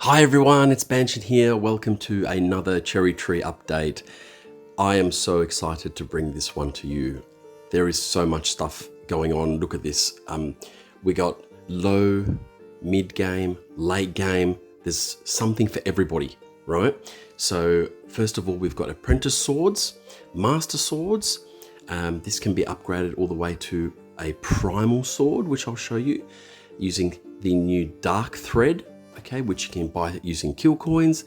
Hi everyone, it's Banshin here. Welcome to another CherryTree update. I am so excited to bring this one to you. There is so much stuff going on. Look at this. We got low, mid game, late game. There's something for everybody, right? So first of all, we've got apprentice swords, master swords. This can be upgraded all the way to a primal sword, which I'll show you using the new dark thread. Okay, which you can buy using kill coins.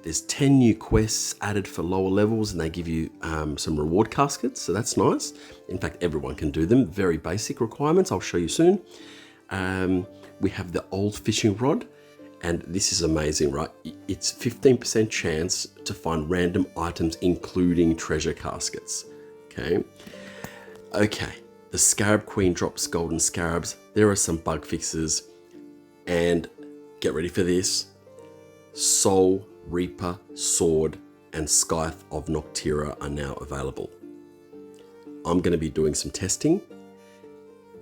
There's 10 new quests added for lower levels, and they give you some reward caskets, so that's nice. In fact, everyone can do them. Very basic requirements, I'll show you soon. We have the old fishing rod, and this is amazing, right? It's 15% chance to find random items, including treasure caskets. Okay, the Scarab Queen drops golden scarabs. There are some bug fixes, and get ready for this. Soul Reaper Sword and Scythe of Noctyra are now available. I'm going to be doing some testing.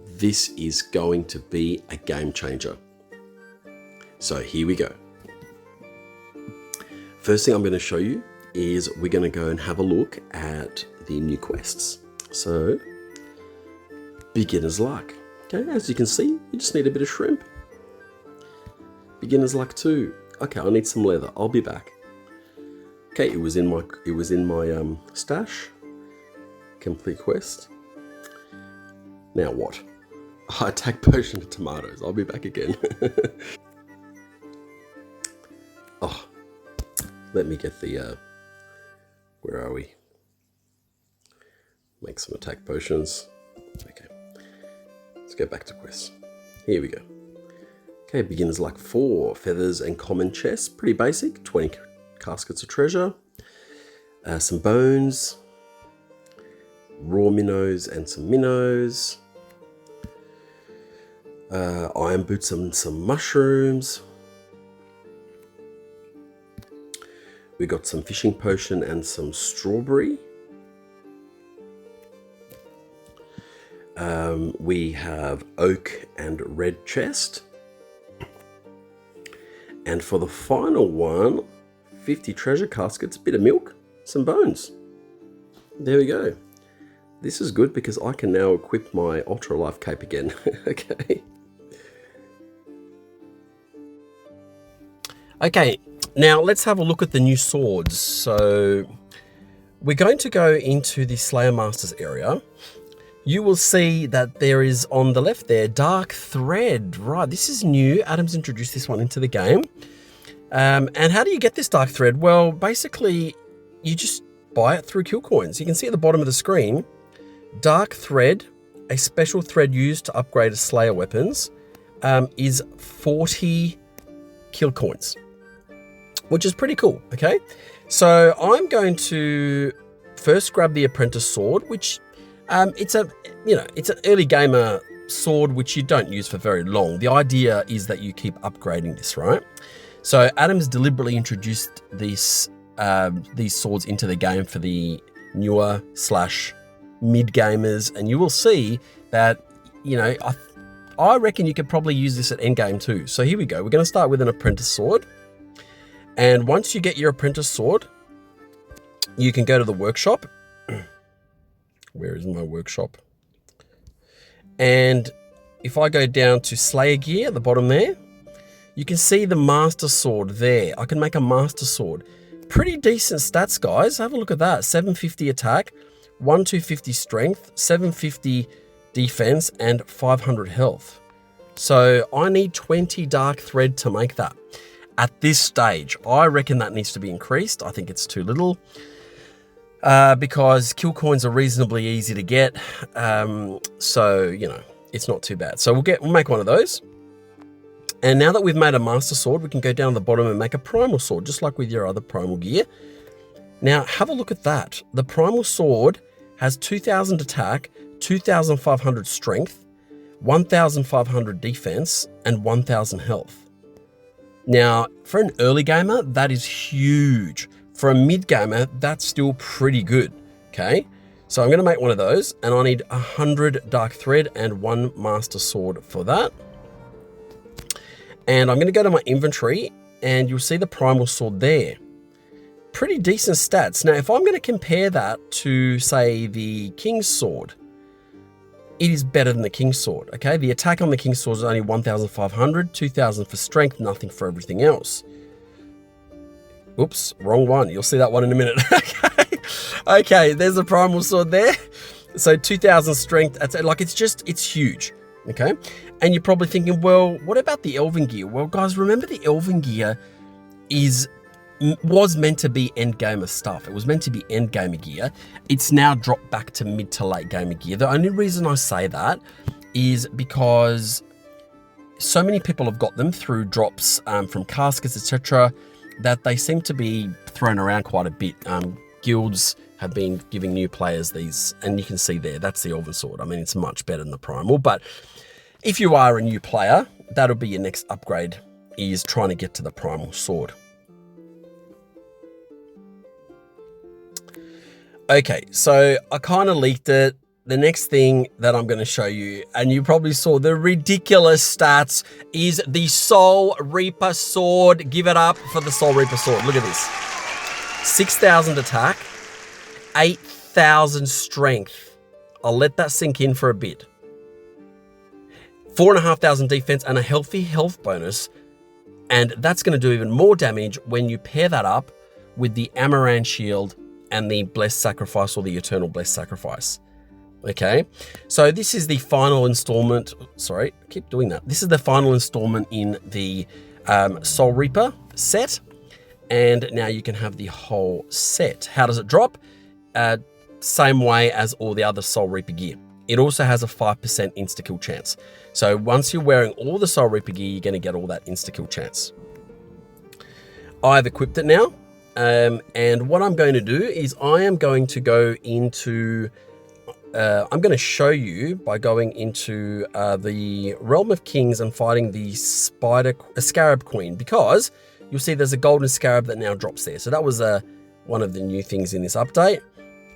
This is going to be a game changer. So here we go. First thing I'm going to show you is we're going to go and have a look at the new quests. So, beginner's luck. Okay, as you can see, you just need a bit of shrimp. Beginner's luck 2. Okay, I need some leather. I'll be back. Okay, it was in my stash. Complete quest. Now what? I attack potion of tomatoes. I'll be back again. Oh, let me get the where are we? Make some attack potions. Okay, let's go back to quests. Here we go. Okay, beginner's luck 4, feathers and common chest, pretty basic. 20 caskets of treasure, some bones, raw minnows and some minnows, iron boots and some mushrooms. We got some fishing potion and some strawberry. We have oak and red chest. And for the final one, 50 treasure caskets, a bit of milk, some bones. There we go. This is good because I can now equip my Ultra Life cape again. Okay. Okay, now let's have a look at the new swords. So we're going to go into the Slayer Masters area. You will see that there is on the left there, dark thread. Right, this is new. Adam's introduced this one into the game. And how do you get this dark thread? Well, basically, you just buy it through kill coins. You can see at the bottom of the screen, dark thread, a special thread used to upgrade Slayer weapons, is 40 kill coins, which is pretty cool, okay? So I'm going to first grab the apprentice sword, which it's an early gamer sword which you don't use for very long. The idea is that you keep upgrading this, right? So Adam's deliberately introduced these swords into the game for the newer / mid gamers, and you will see that, you know, I reckon you could probably use this at endgame too. So here we go. We're going to start with an apprentice sword, and once you get your apprentice sword, you can go to the workshop. Where is my workshop? And if I go down to Slayer gear at the bottom there, you can see the master sword there. I can make a master sword. Pretty decent stats, guys. Have a look at that. 750 attack, 1250 strength, 750 defense, and 500 health. So I need 20 dark thread to make that. At this stage, I reckon that needs to be increased. I think it's too little. Because kill coins are reasonably easy to get, so you know it's not too bad. So we'll make one of those. And now that we've made a master sword, we can go down the bottom and make a primal sword, just like with your other primal gear. Now have a look at that. The primal sword has 2000 attack, 2500 strength, 1500 defense, and 1000 health. Now for an early gamer, that is huge. For a mid gamer, that's still pretty good, okay? So I'm gonna make one of those, and I need 100 dark thread and 1 master sword for that. And I'm gonna go to my inventory and you'll see the primal sword there. Pretty decent stats. Now, if I'm going to compare that to, say, the King's Sword, it is better than the King's Sword, okay? The attack on the King's Sword is only 1,500, 2,000 for strength, nothing for everything else. Oops, wrong one. You'll see that one in a minute. Okay, there's a primal sword there. So 2,000 strength, it's huge, okay? And you're probably thinking, well, what about the Elven gear? Well, guys, remember the Elven gear was meant to be end gamer stuff. It was meant to be end gamer gear. It's now dropped back to mid to late gamer gear. The only reason I say that is because so many people have got them through drops from caskets, etc., that they seem to be thrown around quite a bit. Guilds have been giving new players these, and you can see there, that's the Elven Sword. I mean, it's much better than the Primal, but if you are a new player, that'll be your next upgrade, is trying to get to the Primal Sword. Okay, so I kind of leaked it. The next thing that I'm going to show you, and you probably saw the ridiculous stats, is the Soul Reaper Sword. Give it up for the Soul Reaper Sword. Look at this. 6,000 attack, 8,000 strength. I'll let that sink in for a bit. 4,500 defense and a healthy health bonus. And that's going to do even more damage when you pair that up with the Amaran Shield and the Blessed Sacrifice, or the Eternal Blessed Sacrifice. Okay, so this is the final installment. Sorry, I keep doing that. This is the final installment in the Soul Reaper set. And now you can have the whole set. How does it drop? Same way as all the other Soul Reaper gear. It also has a 5% insta-kill chance. So once you're wearing all the Soul Reaper gear, you're going to get all that insta-kill chance. I've equipped it now. And what I'm going to do is I am going to go into... I'm going to show you by going into the Realm of Kings and fighting the Scarab Queen, because you'll see there's a golden scarab that now drops there. So that was one of the new things in this update.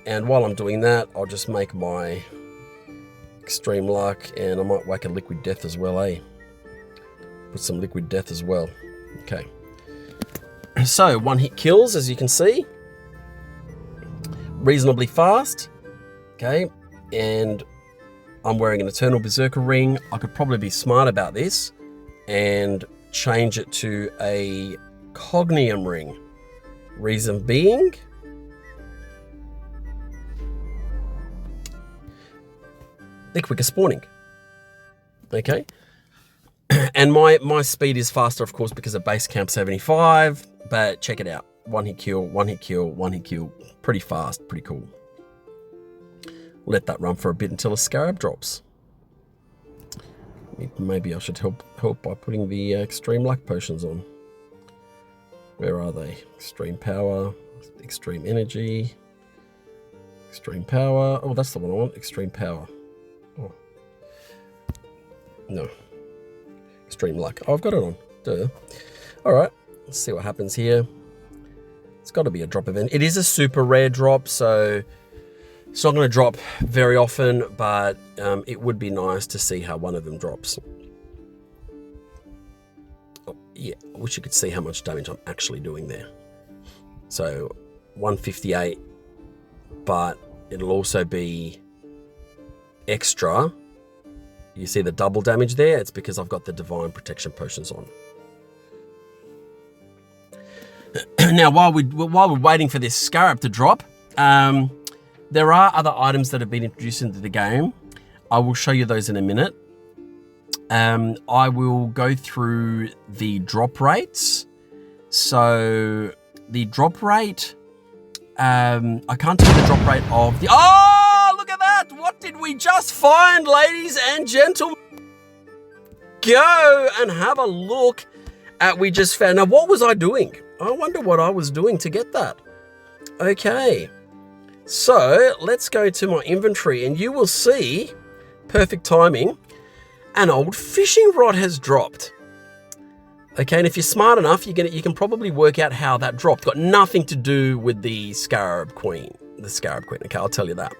And while I'm doing that, I'll just make my extreme luck, and I might whack a liquid death as well, eh? Put some liquid death as well. Okay. So one hit kills, as you can see. Reasonably fast. Okay. And I'm wearing an Eternal Berserker ring. I could probably be smart about this and change it to a Cognium ring. Reason being, they're quicker spawning. Okay. And my speed is faster, of course, because of base camp 75, but check it out. One hit kill, one hit kill, one hit kill. Pretty fast, pretty cool. Let that run for a bit until a scarab drops. Maybe I should help by putting the extreme luck potions on. Where are they? Extreme power, extreme energy, extreme power. Oh, that's the one I want. Extreme power. Oh. No. Extreme luck. Oh, I've got it on. Duh. All right. Let's see what happens here. It's got to be a drop event. It is a super rare drop, so it's not going to drop very often, but it would be nice to see how one of them drops. Oh, yeah, I wish you could see how much damage I'm actually doing there. So 158, but it'll also be extra. You see the double damage there? It's because I've got the Divine Protection Potions on. Now, while we're waiting for this scarab to drop, there are other items that have been introduced into the game. I will show you those in a minute. I will go through the drop rates. So the drop rate, I can't tell you the drop rate of the... Oh, look at that! What did we just find, ladies and gentlemen? Go and have a look at we just found. Now, what was I doing? I wonder what I was doing to get that. Okay. So let's go to my inventory and you will see, perfect timing, an old fishing rod has dropped. Okay, and if you're smart enough, you can probably work out how that dropped. Got nothing to do with the Scarab Queen. The Scarab Queen, okay, I'll tell you that.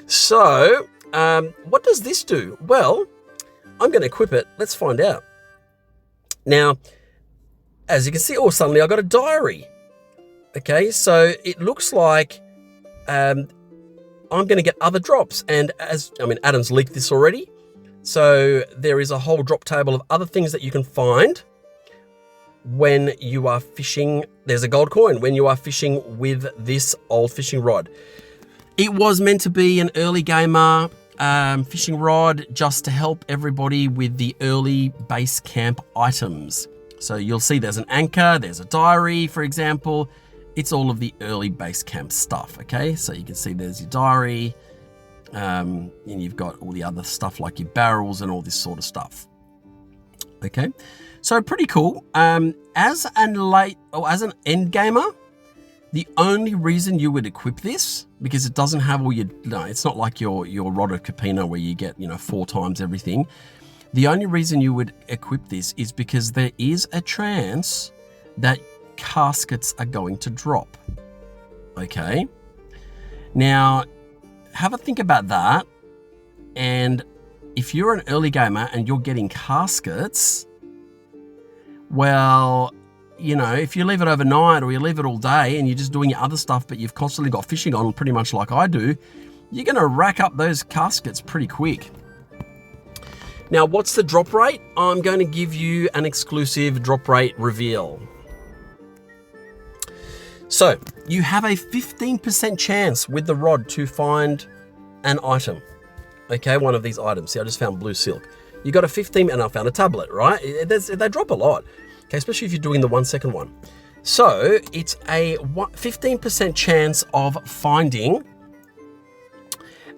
So, what does this do? Well, I'm going to equip it. Let's find out. Now, as you can see, suddenly I got a diary. Okay, so it looks like I'm going to get other drops. And Adam's leaked this already. So there is a whole drop table of other things that you can find when you are fishing. There's a gold coin when you are fishing with this old fishing rod. It was meant to be an early gamer fishing rod just to help everybody with the early base camp items. So you'll see there's an anchor, there's a diary, for example. It's all of the early base camp stuff, okay? So you can see there's your diary, and you've got all the other stuff like your barrels and all this sort of stuff. Okay, so pretty cool. As an end gamer, the only reason you would equip this, because it doesn't have all your, it's not like your Rod of Capena where you get, 4 times everything. The only reason you would equip this is because there is a chance that caskets are going to drop. Okay. Now, have a think about that. And if you're an early gamer and you're getting caskets, well, if you leave it overnight or you leave it all day and you're just doing your other stuff, but you've constantly got fishing on pretty much like I do, you're going to rack up those caskets pretty quick. Now, what's the drop rate? I'm going to give you an exclusive drop rate reveal. So you have a 15% chance with the rod to find an item. Okay, one of these items. See, I just found blue silk. You got a 15, and I found a tablet, right? They drop a lot. Okay, especially if you're doing the 1 second one. So it's a 15% chance of finding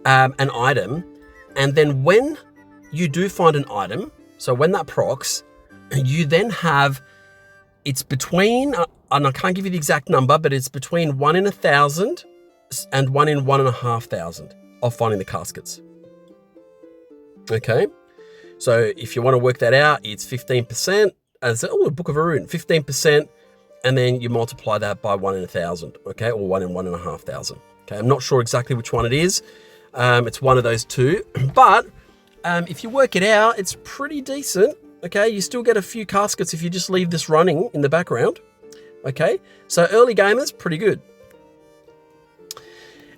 an item. And then when you do find an item, so when that procs, you then have, it's between, and I can't give you the exact number, but it's between 1 in 1,000 and 1 in 1,500 of finding the caskets. Okay, so if you want to work that out, it's 15%. As a Book of Arun, 15%, and then you multiply that by 1 in 1,000, okay, or 1 in 1,500. Okay, I'm not sure exactly which one it is. It's one of those two, but if you work it out, it's pretty decent. Okay, you still get a few caskets if you just leave this running in the background. Okay, so early gamers, pretty good.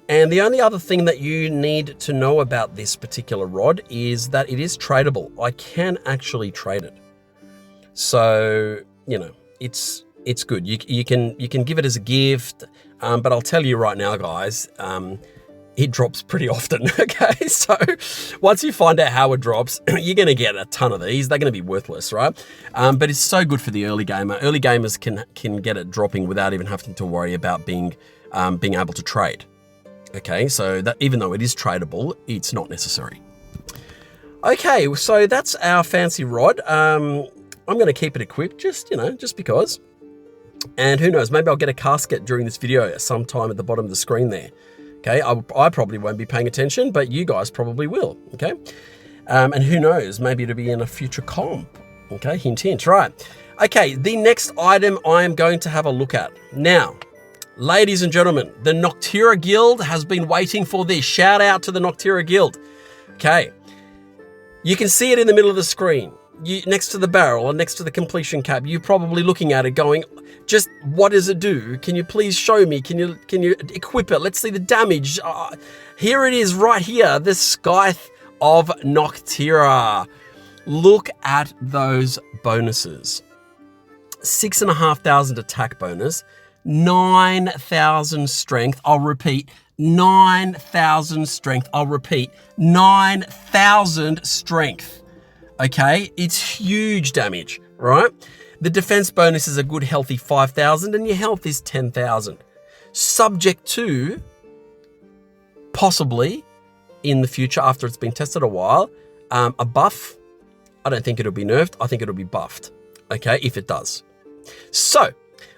And the only other thing that you need to know about this particular rod is that it is tradable. I can actually trade it. So, it's good. You can give it as a gift, but I'll tell you right now, guys, it drops pretty often, okay? So once you find out how it drops, you're going to get a ton of these. They're going to be worthless, right? But it's so good for the early gamer. Early gamers can get it dropping without even having to worry about being able to trade. Okay, so that even though it is tradable, it's not necessary. Okay, so that's our fancy rod. I'm going to keep it equipped just because. And who knows, maybe I'll get a casket during this video sometime at the bottom of the screen there. Okay, I probably won't be paying attention, but you guys probably will, okay? And who knows, maybe it'll be in a future comp. Okay, hint, hint, right. Okay, the next item I am going to have a look at. Now, ladies and gentlemen, the Noctyra Guild has been waiting for this. Shout out to the Noctyra Guild. Okay, you can see it in the middle of the screen. Next to the barrel or next to the completion cap, you're probably looking at it going, just what does it do? Can you please show me? Can you equip it? Let's see the damage. Here it is right here, the Scythe of Noctyra. Look at those bonuses. 6,500 attack bonus, 9,000 strength. I'll repeat, 9,000 strength. I'll repeat, 9,000 strength. Okay, it's huge damage, right? The defense bonus is a good healthy 5,000 and your health is 10,000. Subject to, possibly, in the future after it's been tested a while, a buff. I don't think it'll be nerfed. I think it'll be buffed, okay, if it does. So,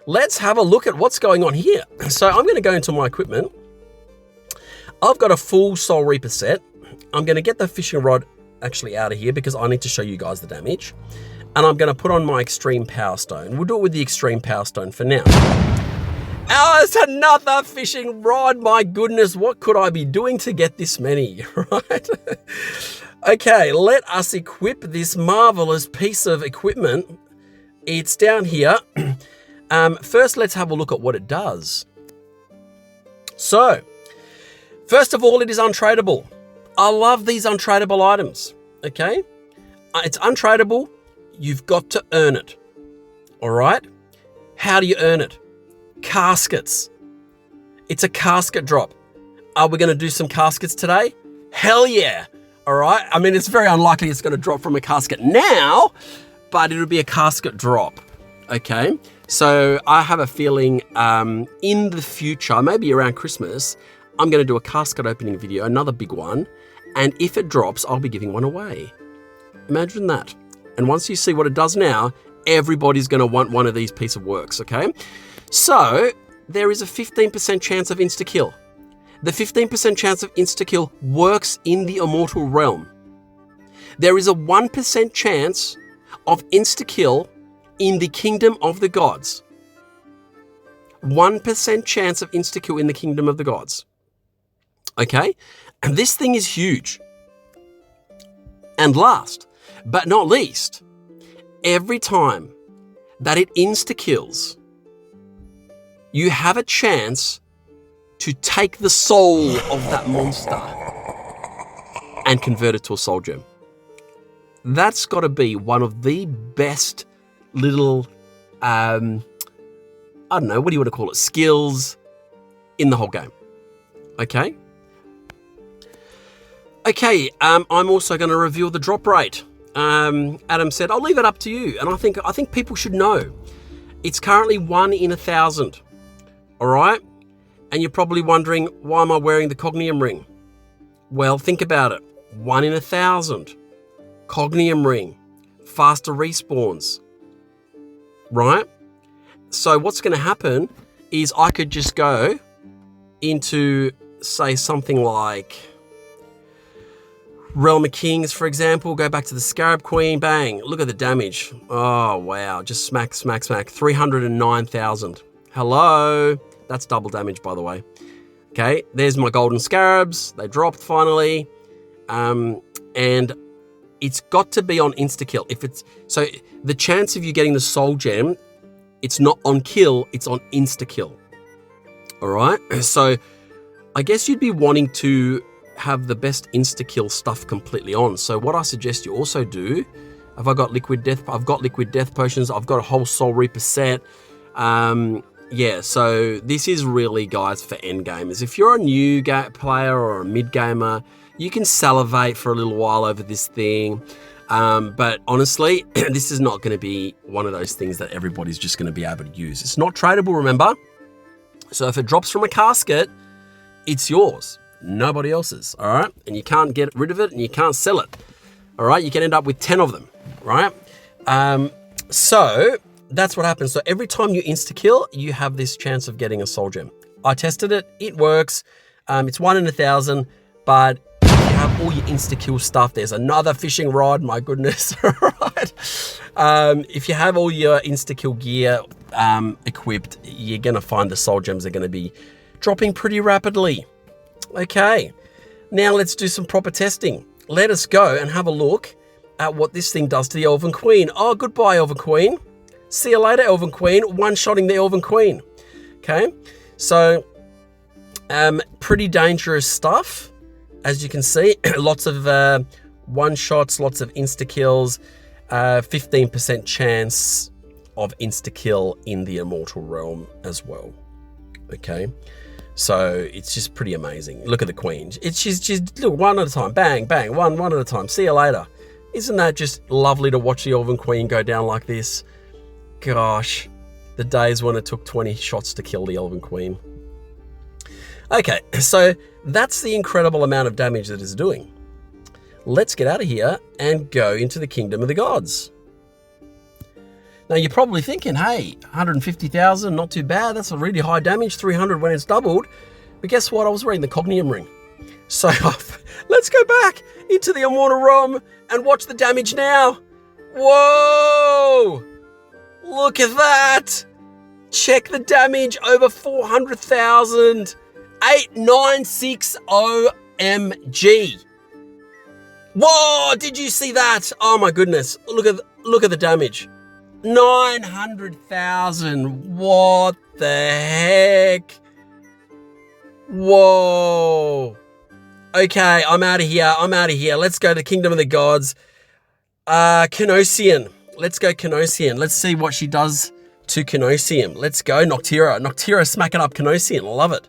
let's have a look at what's going on here. So I'm going to go into my equipment. I've got a full Soul Reaper set. I'm going to get the fishing rod actually out of here because I need to show you guys the damage. And I'm going to put on my Extreme Power Stone. We'll do it with the Extreme Power Stone for now. Oh, it's another fishing rod. My goodness, what could I be doing to get this many, right? Okay, let us equip this marvelous piece of equipment. It's down here. First, let's have a look at what it does. So, first of all, it is untradeable. I love these untradeable items, okay? It's untradeable. You've got to earn it, all right? How do you earn it? Caskets. It's a casket drop. Are we going to do some caskets today? Hell yeah, all right? I mean, it's very unlikely it's going to drop from a casket now, but it'll be a casket drop, okay? So I have a feeling in the future, maybe around Christmas, I'm going to do a casket opening video, another big one, and if it drops, I'll be giving one away. Imagine that. And once you see what it does now, everybody's going to want one of these piece of works, okay? So there is a 15% chance of insta-kill. The 15% chance of insta-kill works in the immortal realm. There is a 1% chance of insta-kill in the kingdom of the gods. 1% chance of insta-kill in the kingdom of the gods. Okay? And this thing is huge. And last, but not least, every time that it insta-kills, you have a chance to take the soul of that monster and convert it to a soul gem. That's got to be one of the best little, I don't know, what do you want to call it, skills in the whole game. Okay? Okay, I'm also going to reveal the drop rate. Adam said, I'll leave it up to you. And I think people should know. It's currently 1 in 1,000. All right? And you're probably wondering, why am I wearing the Cognium ring? Well, think about it. 1 in 1,000. Cognium ring. Faster respawns. Right? So what's going to happen is I could just go into, say, something like Realm of Kings, for example. Go back to the Scarab Queen. Bang. Look at the damage. Oh, wow. Just smack, smack, smack. 309,000. Hello. That's double damage, by the way. Okay. There's my golden scarabs. They dropped finally. And it's got to be on insta-kill. So the chance of you getting the soul gem, it's not on kill, it's on insta-kill. All right? So I guess you'd be wanting to have the best insta-kill stuff completely on. So what I suggest you also do, have I got liquid death? I've got liquid death potions. I've got a whole soul reaper set. Yeah, so this is really, guys, for end gamers. If you're a new player or a mid gamer, you can salivate for a little while over this thing. But honestly, this is not going to be one of those things that everybody's just going to be able to use. It's not tradable, remember? So if it drops from a casket, it's yours, nobody else's, all right? And you can't get rid of it and you can't sell it, all right? You can end up with 10 of them, right? So that's what happens. So every time you insta-kill, you have this chance of getting a soul gem. I tested it. It works. It's 1 in 1,000, but if you have all your insta-kill stuff, there's another fishing rod. My goodness, right? If you have all your insta-kill gear equipped, you're going to find the soul gems are going to be dropping pretty rapidly. Okay, now let's do some proper testing. Let us go and have a look at what this thing does to the Elven Queen. Oh, goodbye, Elven Queen. See you later, Elven Queen. One-shotting the Elven Queen. Okay, so pretty dangerous stuff. As you can see, lots of one-shots, lots of insta-kills, 15% chance of insta-kill in the Immortal Realm as well. Okay, so it's just pretty amazing. Look at the Queen. She's look, one at a time. Bang, bang, one at a time. See you later. Isn't that just lovely to watch the Elven Queen go down like this? Gosh, the days when it took 20 shots to kill the Elven Queen. Okay, so that's the incredible amount of damage that it's doing. Let's get out of here and go into the Kingdom of the Gods. Now you're probably thinking, hey, 150,000, not too bad. That's a really high damage, 300 when it's doubled. But guess what? I was wearing the Cognium ring. So let's go back into the Immortal Realm and watch the damage now. Whoa! Look at that. Check the damage, over 400,000. 8960 OMG. Whoa, did you see that? Oh my goodness. Look at the damage. 900,000. What the heck? Whoa. Okay, I'm out of here. I'm out of here. Let's go to Kingdom of the Gods. Canosian. Let's go Canosian. Let's see what she does to Canosian. Let's go Noctyra. Noctyra smacking up Canosian. Love it.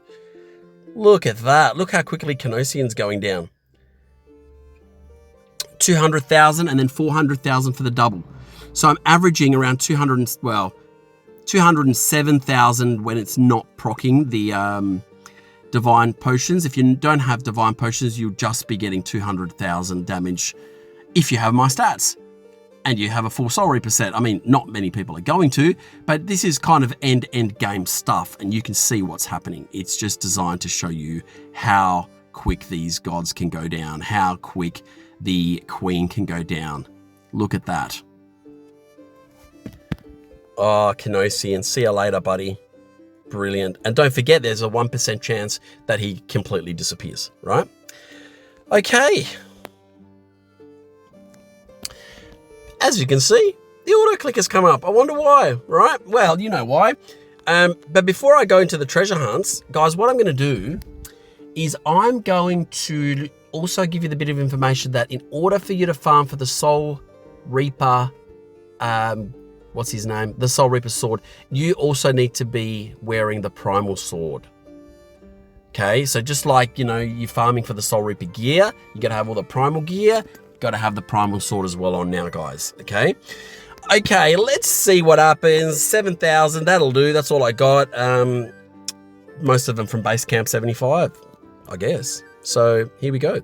Look at that. Look how quickly Canosian's going down. 200,000 and then 400,000 for the double. So I'm averaging around 207,000 when it's not proccing the divine potions. If you don't have divine potions, you'll just be getting 200,000 damage if you have my stats and you have a full Soul Reaper set. I mean, not many people are going to, but this is kind of end game stuff and you can see what's happening. It's just designed to show you how quick these gods can go down, how quick the queen can go down. Look at that. Oh, Canosian, see you later, buddy. Brilliant. And don't forget, there's a 1% chance that he completely disappears, right? Okay. As you can see, the auto clicker's come up. I wonder why, right? Well, you know why. But before I go into the treasure hunts, guys, what I'm going to do is I'm going to also give you the bit of information that in order for you to farm for the Soul Reaper, what's his name? The Soul Reaper sword, you also need to be wearing the primal sword. Okay, so just like, you know, you're farming for the Soul Reaper gear, you got to have all the primal gear, got to have the primal sword as well on now, guys. Okay, let's see what happens. 7,000, that'll do. That's all I got. Most of them from base camp 75, I guess. So here we go.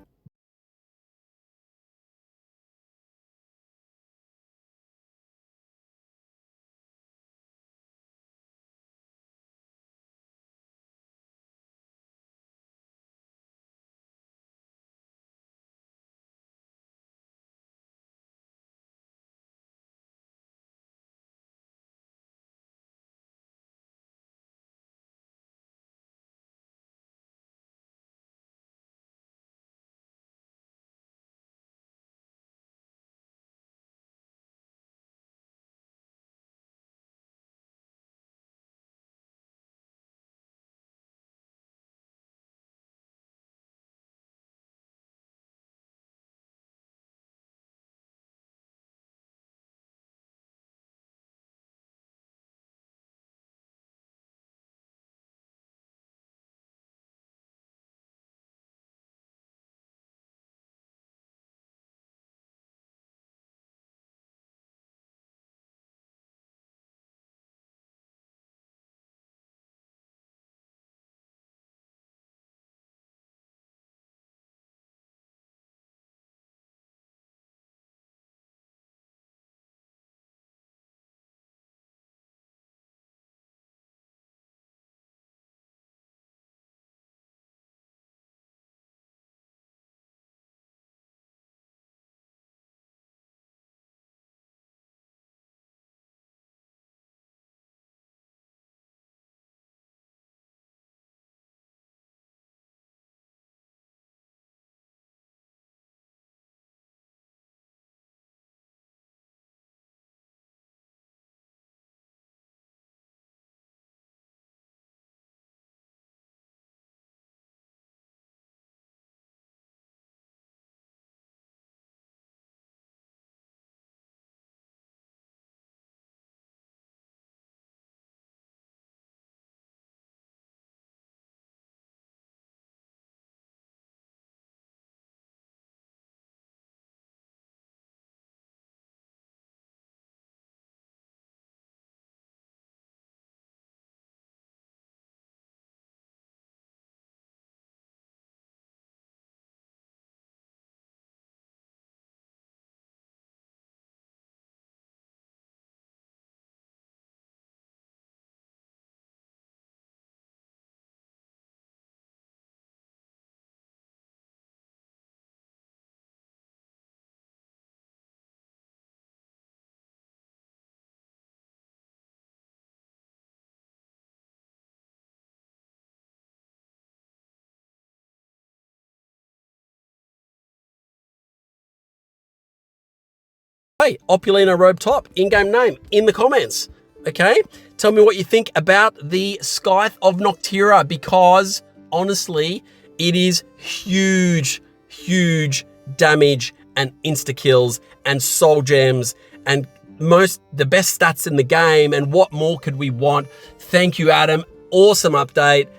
Hey, Opulino Robe Top, in-game name, in the comments, okay? Tell me what you think about the Scythe of Noctyra, because honestly, it is huge, huge damage and insta-kills and soul gems and the best stats in the game, and what more could we want? Thank you, Adam. Awesome update.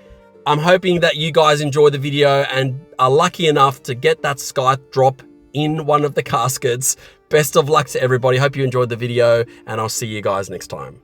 I'm hoping that you guys enjoy the video and are lucky enough to get that Scythe drop in one of the caskets. Best of luck to everybody. Hope you enjoyed the video, and I'll see you guys next time.